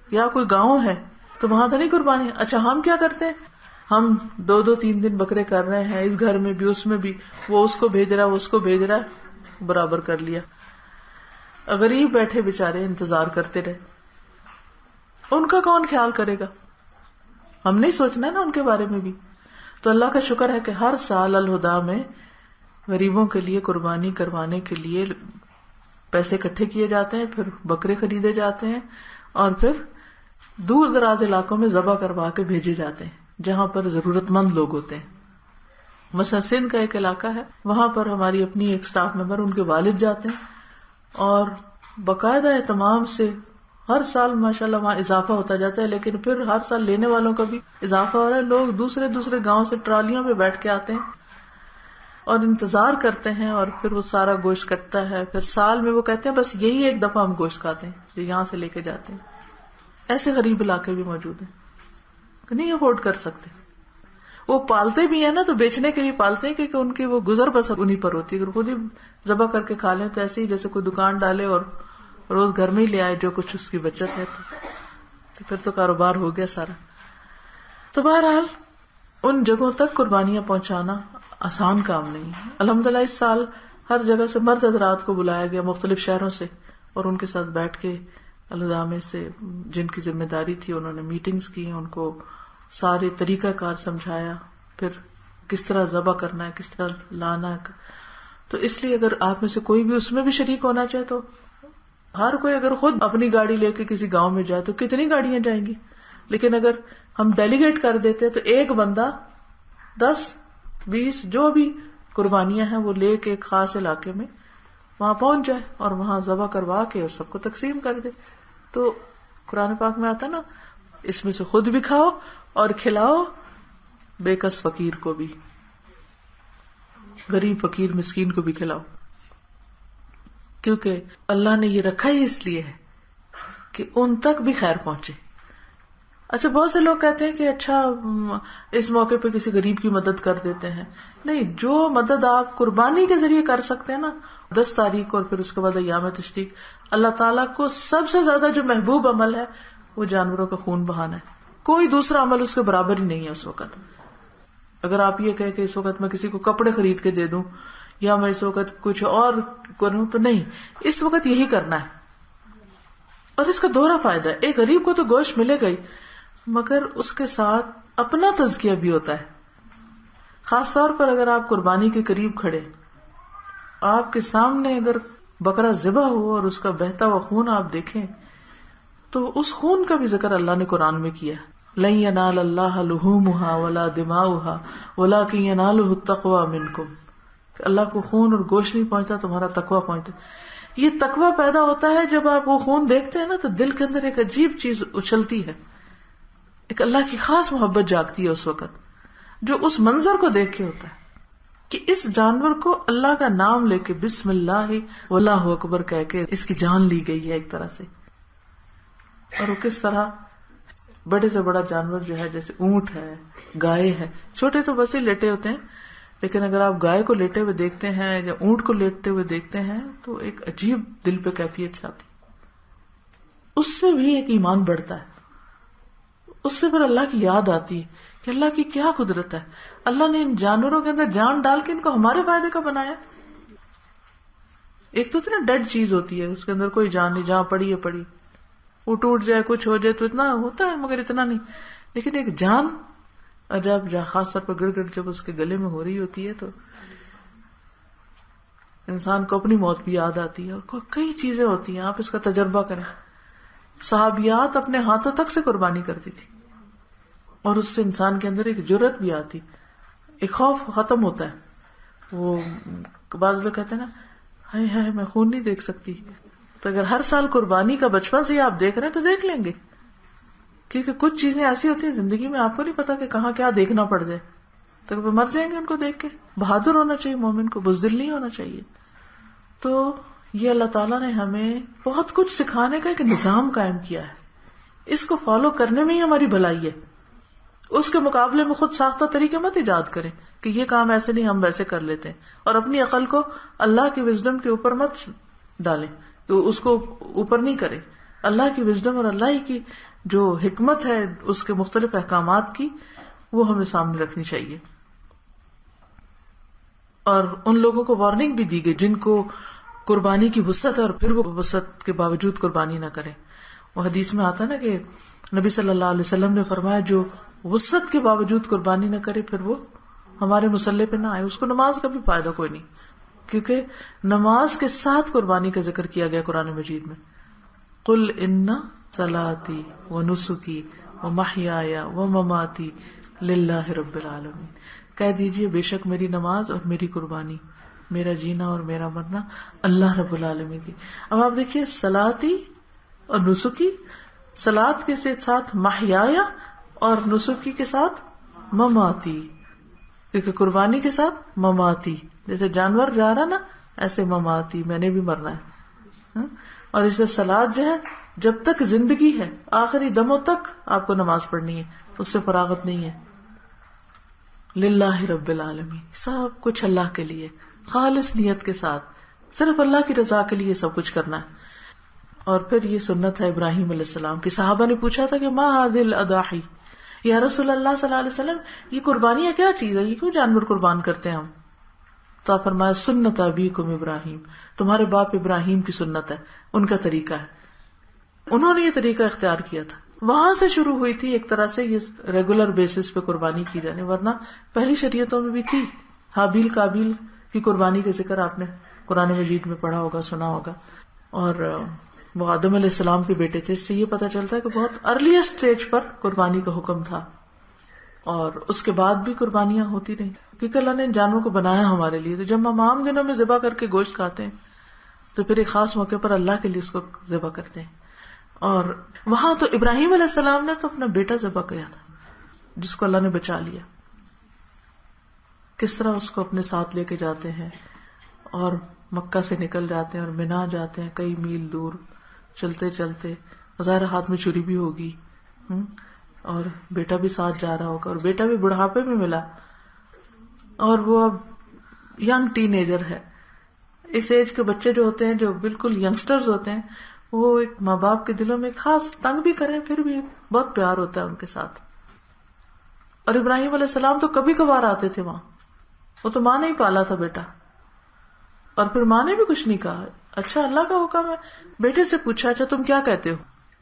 یا کوئی گاؤں ہے تو وہاں تو نہیں قربانی. اچھا ہم کیا کرتے ہیں, ہم 2-3 دن بکرے کر رہے ہیں, اس گھر میں بھی اس میں بھی, وہ اس کو بھیج رہا ہے وہ اس کو بھیج رہا ہے, برابر کر لیا. غریب بیٹھے بےچارے انتظار کرتے رہے, ان کا کون خیال کرے گا؟ ہم نہیں سوچنا نا ان کے بارے میں بھی. تو اللہ کا شکر ہے کہ ہر سال الہدا میں غریبوں کے لیے قربانی کروانے کے لیے پیسے اکٹھے کیے جاتے ہیں, پھر بکرے خریدے جاتے ہیں اور پھر دور دراز علاقوں میں ذبح کروا کے بھیجے جاتے ہیں جہاں پر ضرورت مند لوگ ہوتے ہیں. مثلا سندھ کا ایک علاقہ ہے, وہاں پر ہماری اپنی ایک سٹاف ممبر ان کے والد جاتے ہیں اور باقاعدہ اہتمام سے ہر سال ماشاءاللہ وہاں اضافہ ہوتا جاتا ہے, لیکن پھر ہر سال لینے والوں کا بھی اضافہ ہو رہا ہے. لوگ دوسرے گاؤں سے ٹرالیوں پہ بیٹھ کے آتے ہیں اور انتظار کرتے ہیں, اور پھر وہ سارا گوشت کٹتا ہے. پھر سال میں وہ کہتے ہیں بس یہی ایک دفعہ ہم گوشت کھاتے ہیں جو یہاں سے لے کے جاتے ہیں. ایسے غریب علاقے بھی موجود ہیں کہ نہیں افورڈ کر سکتے. وہ پالتے بھی ہیں نا تو بیچنے کے لیے پالتے ہیں کیونکہ ان کی وہ گزر بسر انہیں پر ہوتی ہے. اگر خود ہی ذبح کر کے کھا لیں تو ایسے ہی جیسے کوئی دکان ڈالے اور روز گھر میں ہی لے آئے جو کچھ اس کی بچت ہے, تو پھر تو کاروبار ہو گیا سارا. تو بہرحال ان جگہوں تک قربانیاں پہنچانا آسان کام نہیں ہے. الحمدللہ اس سال ہر جگہ سے مرد حضرات کو بلایا گیا مختلف شہروں سے, اور ان کے ساتھ بیٹھ کے الہدا میں سے جن کی ذمہ داری تھی انہوں نے میٹنگز کی, ان کو سارے طریقہ کار سمجھایا, پھر کس طرح ذبح کرنا ہے, کس طرح لانا ہے. تو اس لیے اگر آپ میں سے کوئی بھی اس میں بھی شریک ہونا چاہے تو ہر کوئی اگر خود اپنی گاڑی لے کے کسی گاؤں میں جائے تو کتنی گاڑیاں جائیں گی, لیکن اگر ہم ڈیلیگیٹ کر دیتے تو ایک بندہ 10-20 جو بھی قربانیاں ہیں وہ لے کے ایک خاص علاقے میں وہاں پہنچ جائے اور وہاں ذبح کروا کے اور سب کو تقسیم کر دے. تو قرآن پاک میں آتا نا, اس میں سے خود بھی کھاؤ اور کھلاؤ بے کس فقیر کو بھی, غریب فقیر مسکین کو بھی کھلاؤ, کیونکہ اللہ نے یہ رکھا ہی اس لیے ہے کہ ان تک بھی خیر پہنچے. اچھا بہت سے لوگ کہتے ہیں کہ اچھا اس موقع پہ کسی غریب کی مدد کر دیتے ہیں. نہیں, جو مدد آپ قربانی کے ذریعے کر سکتے ہیں نا 10 تاریخ اور پھر اس کے بعد ایام تشریق, اللہ تعالیٰ کو سب سے زیادہ جو محبوب عمل ہے وہ جانوروں کا خون بہانا ہے. کوئی دوسرا عمل اس کے برابر ہی نہیں ہے اس وقت. اگر آپ یہ کہیں کہ اس وقت میں کسی کو کپڑے خرید کے دے دوں یا میں اس وقت کچھ اور کروں, تو نہیں, اس وقت یہی کرنا ہے. اور اس کا دوہرا فائدہ ہے, ایک غریب کو تو گوشت ملے گا ہی, مگر اس کے ساتھ اپنا تزکیہ بھی ہوتا ہے. خاص طور پر اگر آپ قربانی کے قریب کھڑے, آپ کے سامنے اگر بکرا ذبح ہو اور اس کا بہتا ہوا خون آپ دیکھیں تو اس خون کا بھی ذکر اللہ نے قرآن میں کیا. لن ینال اللہ لحومها ولا دماؤها ولکن ینالہ التقوی منکم, کہ اللہ کو خون اور گوشت نہیں پہنچتا, تمہارا تقوی پہنچتا. یہ تقوی پیدا ہوتا ہے جب آپ وہ خون دیکھتے ہیں نا تو دل کے اندر ایک عجیب چیز اچھلتی ہے, ایک اللہ کی خاص محبت جاگتی ہے اس وقت, جو اس منظر کو دیکھ کے ہوتا ہے کہ اس جانور کو اللہ کا نام لے کے بسم اللہ واللہ اکبر کہہ کے اس کی جان لی گئی ہے ایک طرح سے. اور وہ کس طرح بڑے سے بڑا جانور جو ہے جیسے اونٹ ہے, گائے ہے, چھوٹے تو بس ہی لیٹے ہوتے ہیں, لیکن اگر آپ گائے کو لیٹے ہوئے دیکھتے ہیں یا اونٹ کو لیٹتے ہوئے دیکھتے ہیں تو ایک عجیب دل پہ کیفیت چھاتی, اس سے بھی ایک ایمان بڑھتا ہے, اس سے پھر اللہ کی یاد آتی ہے کہ اللہ کی کیا قدرت ہے, اللہ نے ان جانوروں کے اندر جان ڈال کے ان کو ہمارے فائدے کا بنایا. ایک تو اتنا ڈیڈ چیز ہوتی ہے, اس کے اندر کوئی جان نہیں, جہاں پڑی ہے پڑی, وہ ٹوٹ جائے کچھ ہو جائے تو اتنا ہوتا ہے مگر اتنا نہیں. لیکن ایک جان جب خاص طور پر گڑ گڑ جب اس کے گلے میں ہو رہی ہوتی ہے تو انسان کو اپنی موت بھی یاد آتی ہے. اور کئی چیزیں ہوتی ہیں, آپ اس کا تجربہ کریں. صحابیات اپنے ہاتھوں تک سے قربانی کرتی تھی اور اس سے انسان کے اندر ایک جرت بھی آتی, ایک خوف ختم ہوتا ہے. وہ بعض لوگ کہتے ہیں نا ہائے ہائے میں خون نہیں دیکھ سکتی, تو اگر ہر سال قربانی کا بچپن سے ہی آپ دیکھ رہے ہیں تو دیکھ لیں گے. کیونکہ کچھ چیزیں ایسی ہوتی ہیں زندگی میں آپ کو نہیں پتا کہ کہاں کیا دیکھنا پڑ جائے، تو وہ مر جائیں گے ان کو دیکھ کے. بہادر ہونا چاہیے مومن کو، بزدل نہیں ہونا چاہیے. تو یہ اللہ تعالیٰ نے ہمیں بہت کچھ سکھانے کا ایک نظام قائم کیا ہے، اس کو فالو کرنے میں ہی ہماری بھلائی ہے. اس کے مقابلے میں خود ساختہ طریقے مت ایجاد کریں کہ یہ کام ایسے نہیں ہم ویسے کر لیتے ہیں، اور اپنی عقل کو اللہ کی وزڈم کے اوپر مت ڈالیں، اس کو اوپر نہیں کریں. اللہ کی وزڈم اور اللہ کی جو حکمت ہے اس کے مختلف احکامات کی، وہ ہمیں سامنے رکھنی چاہیے. اور ان لوگوں کو وارننگ بھی دی گئی جن کو قربانی کی وسعت ہے اور پھر وہ وسعت کے باوجود قربانی نہ کریں. وہ حدیث میں آتا ہے نا کہ نبی صلی اللہ علیہ وسلم نے فرمایا جو وسعت کے باوجود قربانی نہ کرے پھر وہ ہمارے مصلی پہ نہ آئے، اس کو نماز کا بھی فائدہ کوئی نہیں، کیونکہ نماز کے ساتھ قربانی کا ذکر کیا گیا قرآن مجید میں. قل ان صلاتی ونسکی ومحیای ومماتی للہ رب العالمین، کہہ دیجئے بے شک میری نماز اور میری قربانی، میرا جینا اور میرا مرنا اللہ رب العالمین کی. اب آپ دیکھیے صلاتی اور نسکی، صلات کے ساتھ محیایا اور نسکی کے ساتھ مماتی، کیونکہ قربانی کے ساتھ مماتی، جیسے جانور جا رہا نا ایسے مماتی، میں نے بھی مرنا ہے. اور اس سے صلات جو ہے جب تک زندگی ہے آخری دموں تک آپ کو نماز پڑھنی ہے، اس سے فراغت نہیں ہے. للہ رب العالمین، سب کچھ اللہ کے لیے خالص نیت کے ساتھ، صرف اللہ کی رضا کے لیے سب کچھ کرنا ہے. اور پھر یہ سنت ہے ابراہیم علیہ السلام کی. صحابہ نے پوچھا تھا کہ ما هذه الاضاحی، یا رسول اللہ صلی اللہ علیہ وسلم یہ قربانیاں کیا چیز ہے، یہ کیوں جانور قربان کرتے ہیں ہم؟ تو آپ فرمایا سنت ابیکم ابراہیم، تمہارے باپ ابراہیم کی سنت ہے، ان کا طریقہ ہے، انہوں نے یہ طریقہ اختیار کیا تھا. وہاں سے شروع ہوئی تھی ایک طرح سے یہ ریگولر بیسس پہ قربانی کی جانے، ورنہ پہلی شریعتوں میں بھی تھی. حابیل قابیل کی قربانی کا ذکر آپ نے قرآن مجید میں پڑھا ہوگا، سنا ہوگا. اور وہ آدم علیہ السلام کے بیٹے تھے. اس سے یہ پتہ چلتا ہے کہ بہت ارلیسٹ اسٹیج پر قربانی کا حکم تھا، اور اس کے بعد بھی قربانیاں ہوتی رہی، کیونکہ اللہ نے ان جانوروں کو بنایا ہمارے لیے. تو جب ہم عام دنوں میں ذبح کر کے گوشت کھاتے ہیں تو پھر ایک خاص موقع پر اللہ کے لیے اس کو ذبح کرتے ہیں. اور وہاں تو ابراہیم علیہ السلام نے تو اپنا بیٹا ذبح کیا تھا جس کو اللہ نے بچا لیا. کس طرح اس کو اپنے ساتھ لے کے جاتے ہیں اور مکہ سے نکل جاتے ہیں اور مینا جاتے ہیں کئی میل دور چلتے چلتے، ظاہر ہاتھ میں چھری بھی ہوگی اور بیٹا بھی ساتھ جا رہا ہوگا، اور بیٹا بھی بڑھاپے میں ملا اور وہ اب ینگ ٹین ایجر ہے. اس ایج کے بچے جو ہوتے ہیں جو بالکل ینگسٹرز ہوتے ہیں، وہ ایک ماں باپ کے دلوں میں خاص تنگ بھی کریں پھر بھی بہت پیار ہوتا ہے ان کے ساتھ. اور ابراہیم علیہ السلام تو کبھی کبھار آتے تھے وہاں، وہ تو ماں نے ہی پالا تھا بیٹا، اور پھر ماں نے بھی کچھ نہیں کہا. اچھا اللہ کا حکم ہے. بیٹے سے پوچھا اچھا تم کیا کہتے ہو.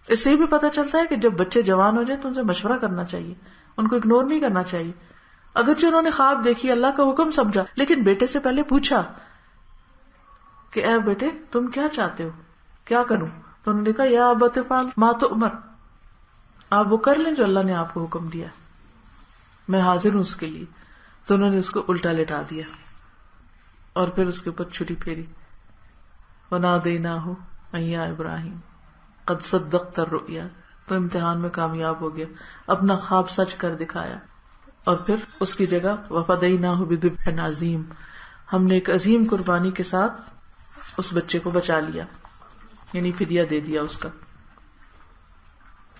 اس سے بھی پتا چلتا ہے کہ جب بچے جوان ہو جائیں تو ان سے مشورہ کرنا چاہیے، ان کو اگنور نہیں کرنا چاہیے. اگرچہ انہوں نے خواب دیکھی، اللہ کا حکم سمجھا، لیکن بیٹے سے پہلے پوچھا کہ اے بیٹے تم کیا چاہتے ہو، کیا کروں؟ تو انہوں نے کہا یا ابت افعل ما تؤمر، آپ وہ کر لیں جو اللہ نے آپ کو حکم دیا، میں حاضر ہوں اس کے لیے. تو انہوں نے اس کو الٹا لٹا دیا اور پھر اس کے اوپر چھری پھیری. وَنَادَيْنَاهُ أَن يَا إِبْرَاهِيمُ قَدْ صَدَّقْتَ الرُّؤْيَا، تو امتحان میں کامیاب ہو گیا، اپنا خواب سچ کر دکھایا. اور پھر اس کی جگہ وَفَدَيْنَاهُ بِذِبْحٍ عَظِيمٍ، ہم نے ایک عظیم قربانی کے ساتھ اس بچے کو بچا لیا، یعنی فدیہ دے دیا اس کا.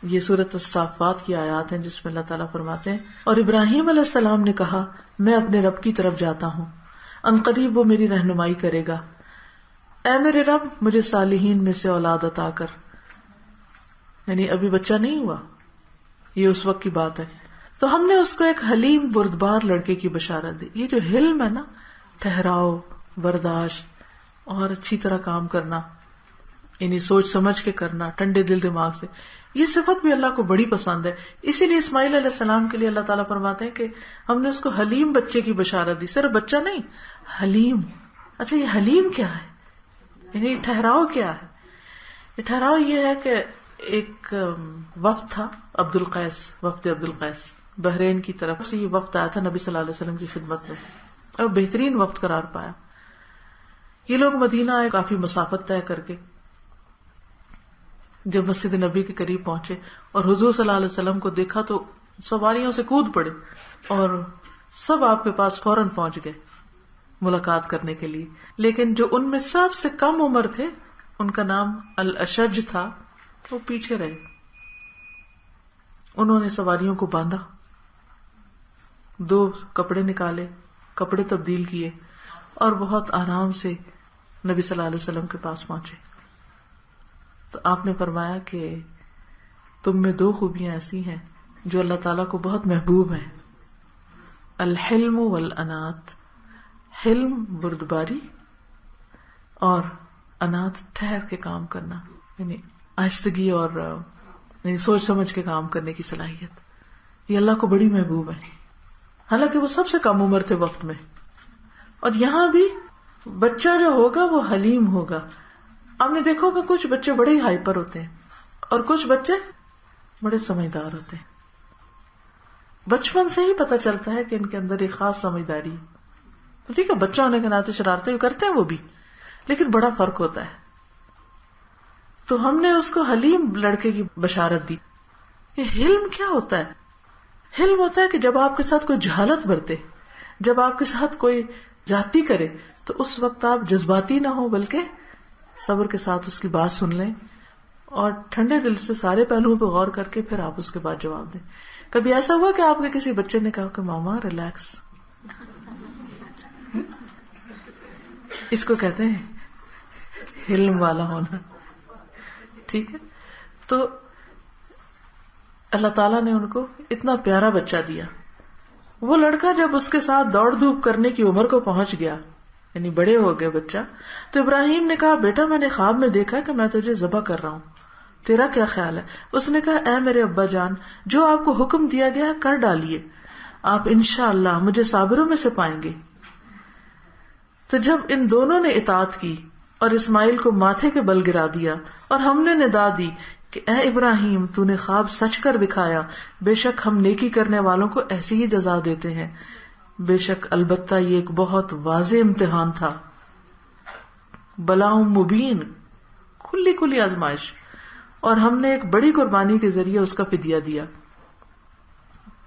یہ سورۃ الصافات کی آیات ہیں جس میں اللہ تعالیٰ فرماتے ہیں اور ابراہیم علیہ السلام نے کہا میں اپنے رب کی طرف جاتا ہوں، ان قریب وہ میری رہنمائی کرے گا. اے میرے رب مجھے صالحین میں سے اولاد عطا کر. یعنی ابھی بچہ نہیں ہوا، یہ اس وقت کی بات ہے. تو ہم نے اس کو ایک حلیم بردبار لڑکے کی بشارت دی. یہ جو حلم ہے نا، ٹھہراؤ، برداشت اور اچھی طرح کام کرنا، یعنی سوچ سمجھ کے کرنا، ٹھنڈے دل دماغ سے، یہ صفت بھی اللہ کو بڑی پسند ہے. اسی لیے اسماعیل علیہ السلام کے لیے اللہ تعالیٰ فرماتے ہیں کہ ہم نے اس کو حلیم بچے کی بشارت دی. صرف بچہ نہیں، حلیم. اچھا یہ حلیم کیا ہے، یعنی ٹھہراؤ کیا ہے؟ یہ ٹھہراؤ یہ ہے کہ ایک وفد تھا وفد عبد القیس، بحرین کی طرف سے یہ وفد آیا تھا نبی صلی اللہ علیہ وسلم کی خدمت میں، اور بہترین وفد قرار پایا. یہ لوگ مدینہ آئے کافی مسافت طے کر کے، جب مسجد نبی کے قریب پہنچے اور حضور صلی اللہ علیہ وسلم کو دیکھا تو سواریوں سے کود پڑے اور سب آپ کے پاس فوراً پہنچ گئے ملاقات کرنے کے لیے. لیکن جو ان میں سب سے کم عمر تھے، ان کا نام الاشج تھا، وہ پیچھے رہے. انہوں نے سواریوں کو باندھا، 2 کپڑے نکالے، کپڑے تبدیل کیے اور بہت آرام سے نبی صلی اللہ علیہ وسلم کے پاس پہنچے. تو آپ نے فرمایا کہ تم میں 2 خوبیاں ایسی ہیں جو اللہ تعالیٰ کو بہت محبوب ہیں، الحلم والانات. حلم بردباری اور انات ٹھہر کے کام کرنا، یعنی آہستگی اور یعنی سوچ سمجھ کے کام کرنے کی صلاحیت. یہ اللہ کو بڑی محبوب ہے. حالانکہ وہ سب سے کم عمر تھے وقت میں. اور یہاں بھی بچہ جو ہوگا وہ حلیم ہوگا. آپ نے دیکھو کہ کچھ بچے بڑے ہی ہائپر ہوتے ہیں اور کچھ بچے بڑے سمجھدار ہوتے ہیں. بچپن سے ہی پتہ چلتا ہے کہ ان کے اندر ایک خاص سمجھداری ہے. ٹھیک ہے، بچہ ہونے کے ناطے شرارتیں کرتے ہیں وہ بھی، لیکن بڑا فرق ہوتا ہے. تو ہم نے اس کو حلیم لڑکے کی بشارت دی. یہ حلم کیا ہوتا ہے؟ حلم ہوتا ہے کہ جب آپ کے ساتھ کوئی جہالت برتے، جب آپ کے ساتھ کوئی زیادتی کرے تو اس وقت آپ جذباتی نہ ہو بلکہ صبر کے ساتھ اس کی بات سن لیں اور ٹھنڈے دل سے سارے پہلوؤں پہ غور کر کے پھر آپ اس کے بعد جواب دیں. کبھی ایسا ہوا کہ آپ کے کسی بچے نے کہا کہ ماما ریلیکس؟ اس کو کہتے ہیں حلم والا ہونا. ٹھیک ہے، تو اللہ تعالیٰ نے ان کو اتنا پیارا بچہ دیا. وہ لڑکا جب اس کے ساتھ دوڑ دھوپ کرنے کی عمر کو پہنچ گیا، یعنی بڑے ہو گئے بچہ، تو ابراہیم نے کہا بیٹا میں نے خواب میں دیکھا کہ میں تجھے ذبح کر رہا ہوں، تیرا کیا خیال ہے؟ اس نے کہا اے میرے ابا جان، جو آپ کو حکم دیا گیا کر ڈالیے، آپ انشاءاللہ مجھے صابروں میں سے پائیں گے. تو جب ان دونوں نے اطاعت کی اور اسماعیل کو ماتھے کے بل گرا دیا اور ہم نے ندا دی کہ اے ابراہیم تو نے خواب سچ کر دکھایا، بے شک ہم نیکی کرنے والوں کو ایسی ہی جزا دیتے ہیں. بے شک البتہ یہ ایک بہت واضح امتحان تھا، بلاؤں مبین، کھلی کھلی آزمائش، اور ہم نے ایک بڑی قربانی کے ذریعے اس کا فدیہ دیا.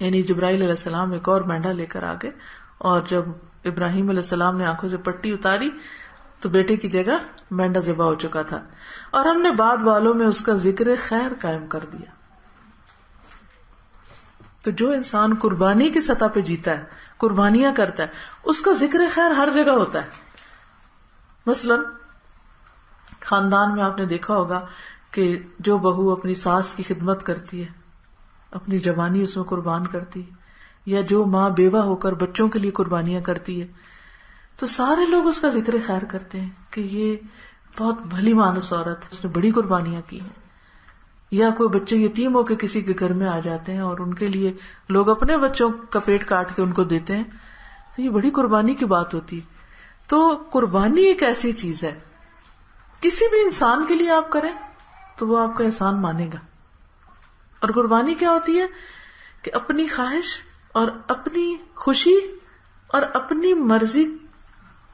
یعنی جبرائیل علیہ السلام ایک اور مینڈا لے کر آگے، اور جب ابراہیم علیہ السلام نے آنکھوں سے پٹی اتاری تو بیٹے کی جگہ مینڈا ذبح ہو چکا تھا، اور ہم نے بعد والوں میں اس کا ذکر خیر قائم کر دیا. تو جو انسان قربانی کی سطح پہ جیتا ہے، قربانیاں کرتا ہے، اس کا ذکر خیر ہر جگہ ہوتا ہے. مثلا خاندان میں آپ نے دیکھا ہوگا کہ جو بہو اپنی ساس کی خدمت کرتی ہے، اپنی جوانی اس میں قربان کرتی ہے، یا جو ماں بیوہ ہو کر بچوں کے لیے قربانیاں کرتی ہے، تو سارے لوگ اس کا ذکر خیر کرتے ہیں کہ یہ بہت بھلی مانس عورت ہے، اس نے بڑی قربانیاں کی ہیں. یا کوئی بچے یتیم ہو کے کسی کے گھر میں آ جاتے ہیں اور ان کے لیے لوگ اپنے بچوں کا پیٹ کاٹ کے ان کو دیتے ہیں، تو یہ بڑی قربانی کی بات ہوتی ہے. تو قربانی ایک ایسی چیز ہے، کسی بھی انسان کے لیے آپ کریں تو وہ آپ کا احسان مانے گا. اور قربانی کیا ہوتی ہے کہ اپنی خواہش اور اپنی خوشی اور اپنی مرضی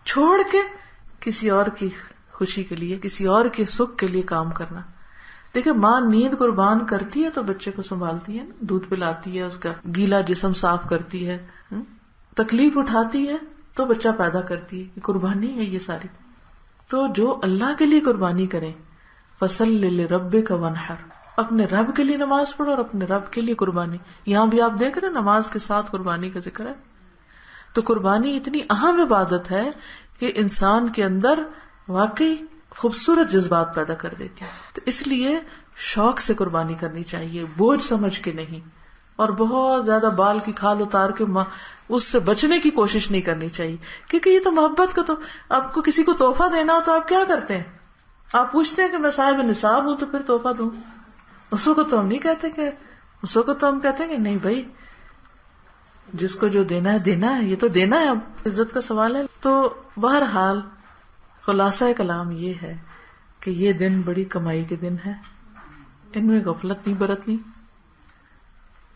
چھوڑ کے کسی اور کی خوشی کے لیے، کسی اور کے سکھ کے لیے کام کرنا. دیکھیں ماں نیند قربان کرتی ہے تو بچے کو سنبھالتی ہے، دودھ پلاتی ہے، اس کا گیلا جسم صاف کرتی ہے، تکلیف اٹھاتی ہے تو بچہ پیدا کرتی ہے. قربانی ہے یہ ساری. تو جو اللہ کے لیے قربانی کریں، فَصَلِّ لِرَبِّكَ وَانْحَرْ، اپنے رب کے لیے نماز پڑھو اور اپنے رب کے لیے قربانی. یہاں بھی آپ دیکھ رہے ہیں نماز کے ساتھ قربانی کا ذکر ہے. تو قربانی اتنی اہم عبادت ہے کہ انسان کے اندر واقعی خوبصورت جذبات پیدا کر دیتی ہے. تو اس لیے شوق سے قربانی کرنی چاہیے، بوجھ سمجھ کے نہیں، اور بہت زیادہ بال کی کھال اتار کے اس سے بچنے کی کوشش نہیں کرنی چاہیے. کیونکہ یہ تو محبت کا، تو آپ کو کسی کو تحفہ دینا ہو تو آپ کیا کرتے ہیں؟ آپ پوچھتے ہیں کہ میں صاحب نصاب ہوں تو پھر تحفہ دوں. اس کو تو ہم نہیں کہتے کہ، اس کو تو ہم کہتے ہیں کہ نہیں بھائی جس کو جو دینا ہے دینا ہے، یہ تو دینا ہے، اب عزت کا سوال ہے. تو بہرحال خلاصہ کلام یہ ہے کہ یہ دن بڑی کمائی کے دن ہے، ان میں غفلت نہیں برتنی،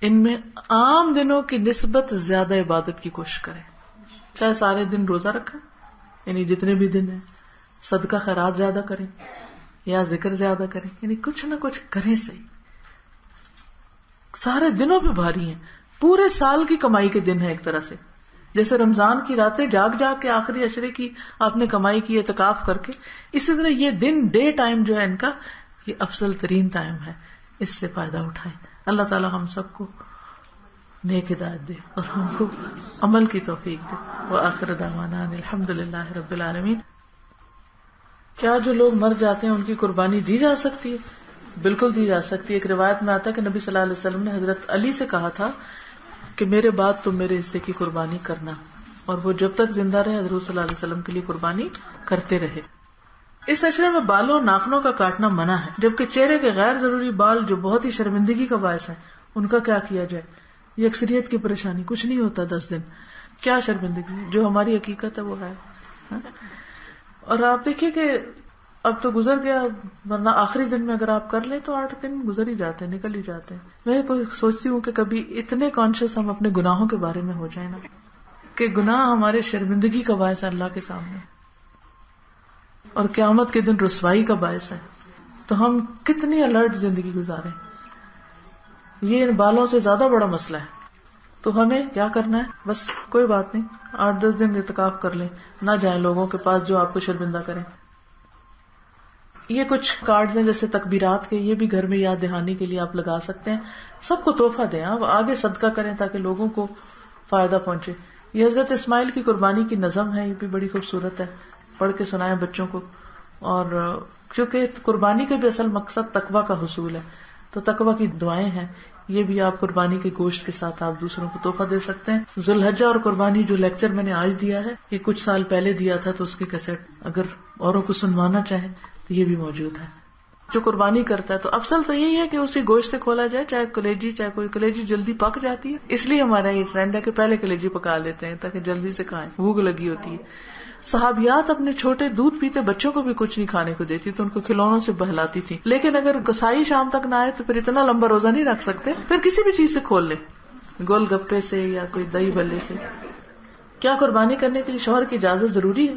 ان میں عام دنوں کی نسبت زیادہ عبادت کی کوشش کریں. چاہے سارے دن روزہ رکھیں، یعنی جتنے بھی دن ہیں، صدقہ خیرات زیادہ کریں، یا ذکر زیادہ کریں، یعنی کچھ نہ کچھ کریں صحیح. سارے دنوں پہ بھاری ہیں، پورے سال کی کمائی کے دن ہے ایک طرح سے. جیسے رمضان کی راتیں جاگ جاگ کے آخری عشرے کی آپ نے کمائی کی اعتکاف کر کے، اسی طرح یہ دن ڈے ٹائم جو ہے ان کا یہ افضل ترین ٹائم ہے. اس سے فائدہ اٹھائیں. اللہ تعالی ہم سب کو نیک ہدایت دے اور ہم کو عمل کی توفیق دے. وآخر دعوانا الحمد للہ رب العالمین. کیا جو لوگ مر جاتے ہیں ان کی قربانی دی جا سکتی ہے؟ بالکل دی جا سکتی ہے. ایک روایت میں آتا ہے کہ نبی صلی اللہ علیہ وسلم نے حضرت علی سے کہا تھا کہ میرے بعد تم میرے حصے کی قربانی کرنا، اور وہ جب تک زندہ رہے حضرت صلی اللہ علیہ وسلم کے لیے قربانی کرتے رہے. اس عشرے میں بالوں اور ناخنوں کا کاٹنا منع ہے، جبکہ چہرے کے غیر ضروری بال جو بہت ہی شرمندگی کا باعث ہے ان کا کیا کیا جائے؟ یہ اکثریت کی پریشانی. کچھ نہیں ہوتا 10 دن، کیا شرمندگی؟ جو ہماری حقیقت ہے وہ ہے. اور آپ دیکھیے کہ اب تو گزر گیا، ورنہ آخری دن میں اگر آپ کر لیں تو 8 دن گزر ہی جاتے ہیں، نکل ہی جاتے ہیں. میں کوئی سوچتی ہوں کہ کبھی اتنے کانشیس ہم اپنے گناہوں کے بارے میں ہو جائیں نا کہ گناہ ہمارے شرمندگی کا باعث ہے اللہ کے سامنے، اور قیامت کے دن رسوائی کا باعث ہے. تو ہم کتنی الرٹ زندگی گزاریں. یہ ان بالوں سے زیادہ بڑا مسئلہ ہے. تو ہمیں کیا کرنا ہے؟ بس کوئی بات نہیں، 8-10 دن اعتکاف کر لیں، نہ جائیں لوگوں کے پاس جو آپ کو شرمندہ کریں. یہ کچھ کارڈز ہیں جیسے تکبیرات کے، یہ بھی گھر میں یاد دہانی کے لیے آپ لگا سکتے ہیں. سب کو تحفہ دیں، آپ آگے صدقہ کریں تاکہ لوگوں کو فائدہ پہنچے. یہ حضرت اسماعیل کی قربانی کی نظم ہے، یہ بھی بڑی خوبصورت ہے، پڑھ کے سنائیں بچوں کو. اور کیونکہ قربانی کا بھی اصل مقصد تقویٰ کا حصول ہے، تو تقویٰ کی دعائیں ہیں، یہ بھی آپ قربانی کے گوشت کے ساتھ آپ دوسروں کو تحفہ دے سکتے ہیں. ذوالحجہ اور قربانی جو لیکچر میں نے آج دیا ہے، یہ کچھ سال پہلے دیا تھا، تو اس کی کیسٹ اگر اوروں کو سنوانا چاہیں تو یہ بھی موجود ہے. جو قربانی کرتا ہے تو افضل تو یہی ہے کہ اسی گوشت سے کھولا جائے، چاہے کلیجی، چاہے کوئی کلیجی جلدی پک جاتی ہے، اس لیے ہمارا یہ ٹرینڈ ہے کہ پہلے کلیجی پکا لیتے ہیں تاکہ جلدی سے کھائیں، بھوک لگی ہوتی ہے. صحابیات اپنے چھوٹے دودھ پیتے بچوں کو بھی کچھ نہیں کھانے کو دیتی، تو ان کو کھلونوں سے بہلاتی تھی. لیکن اگر کسائی شام تک نہ آئے تو پھر اتنا لمبا روزہ نہیں رکھ سکتے، پھر کسی بھی چیز سے کھول لیں، گول گپے سے یا کوئی دہی بلے سے. کیا قربانی کرنے کے لیے شوہر کی اجازت ضروری ہے؟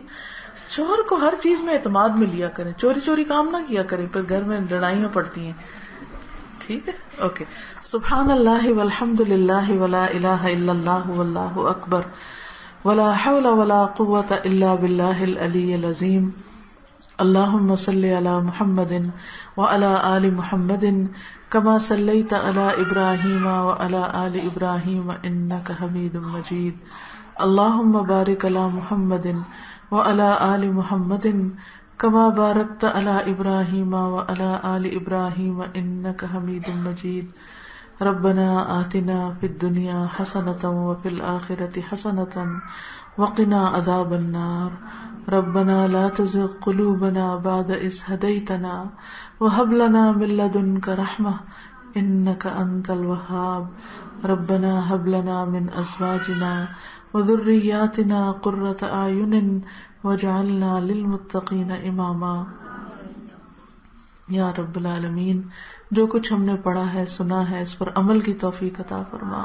شوہر کو ہر چیز میں اعتماد میں لیا کریں، چوری چوری کام نہ کیا کریں، پھر گھر میں لڑائیاں پڑتی ہیں. ٹھیک ہے، اوکے. سبحان اللہ والحمد للہ ولا الہ الا اللہ واللہ اکبر ولا حول ولا قوة الا باللہ العلی العظیم. اللہم صل علی محمد وعلی آل محمد کما صلیت علی ابراہیم وعلی آل ابراہیم انک حمید مجید. اللہم بارک علی محمد وعلی آل محمد کما بارکت علی ابراہیم وعلی آل ابراہیم انک حمید مجید. ربنا آتنا فی الدنیا حسنۃ وفی الآخرۃ حسنۃ وقنا عذاب النار. ربنا لا تزغ قلوبنا بعد إذ هديتنا وهب لنا من لدنك رحمة إنك أنت الوهاب. ربنا هب لنا من أزواجنا وذرياتنا قرة أعين واجعلنا للمتقين إماما. یا رب العالمین، جو کچھ ہم نے پڑھا ہے، سنا ہے، اس پر عمل کی توفیق عطا فرما.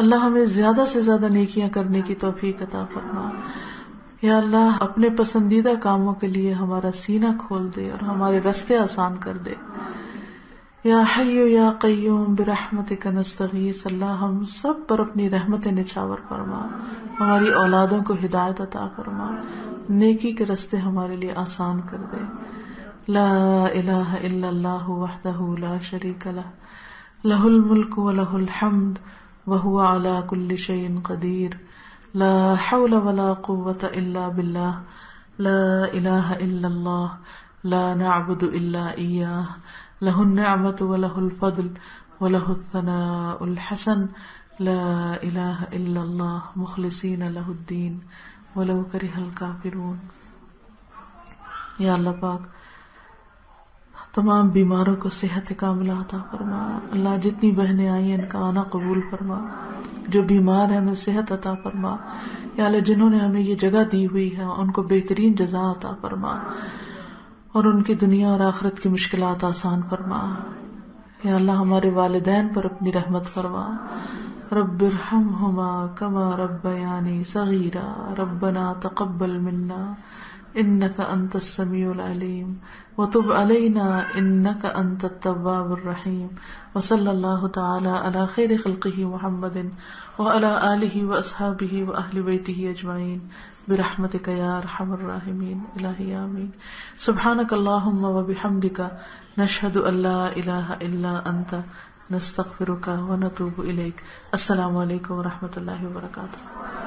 اللہ ہمیں زیادہ سے زیادہ نیکیاں کرنے کی توفیق عطا فرما. یا اللہ اپنے پسندیدہ کاموں کے لیے ہمارا سینہ کھول دے اور ہمارے راستے آسان کر دے. یا حی یا قیوم برحمتک نستغیث. اللہ ہم سب پر اپنی رحمت نچھاور فرما، ہماری اولادوں کو ہدایت عطا فرما، نیکی کے راستے ہمارے لیے آسان کر دے. لا الہ الا اللہ وحدہ لا شریک لہ لہ الملک ولہ الحمد وہو علی کل شیء قدیر. لا حول ولا قوة الا باللہ. لا الہ الا اللہ لا نعبد الا ایاہ. لہ النعمۃ ولہ الفضل ولہ الثناء الحسن. لا الہ الا اللہ مخلصین لہ الدین ولو کرہ الکافرون. یا اللہ پاک تمام بیماروں کو صحت کاملہ عطا فرما. اللہ جتنی بہنیں آئی ہیں ان کا آنا قبول فرما، جو بیمار ہیں انہیں صحت عطا فرما. یا اللہ جنہوں نے ہمیں یہ جگہ دی ہوئی ہے ان کو بہترین جزا عطا فرما اور ان کی دنیا اور آخرت کی مشکلات آسان فرما. یا اللہ ہمارے والدین پر اپنی رحمت فرما. رب ارحمہما کما ربیانی صغیرا. ربنا تقبل منا إنك أنت السميع العليم وتب علينا إنك أنت التواب الرحيم وصلى الله تعالى على خير خلقه محمد وعلى آله وأصحابه وأهل بيته أجمعين برحمتك يا أرحم الراحمين إلهي آمين. سبحانك اللهم وبحمدك نشهد أن لا إله إلا أنت نستغفرك ونتوب إليك. السلام علیکم ورحمۃ اللہ وبرکاتہ.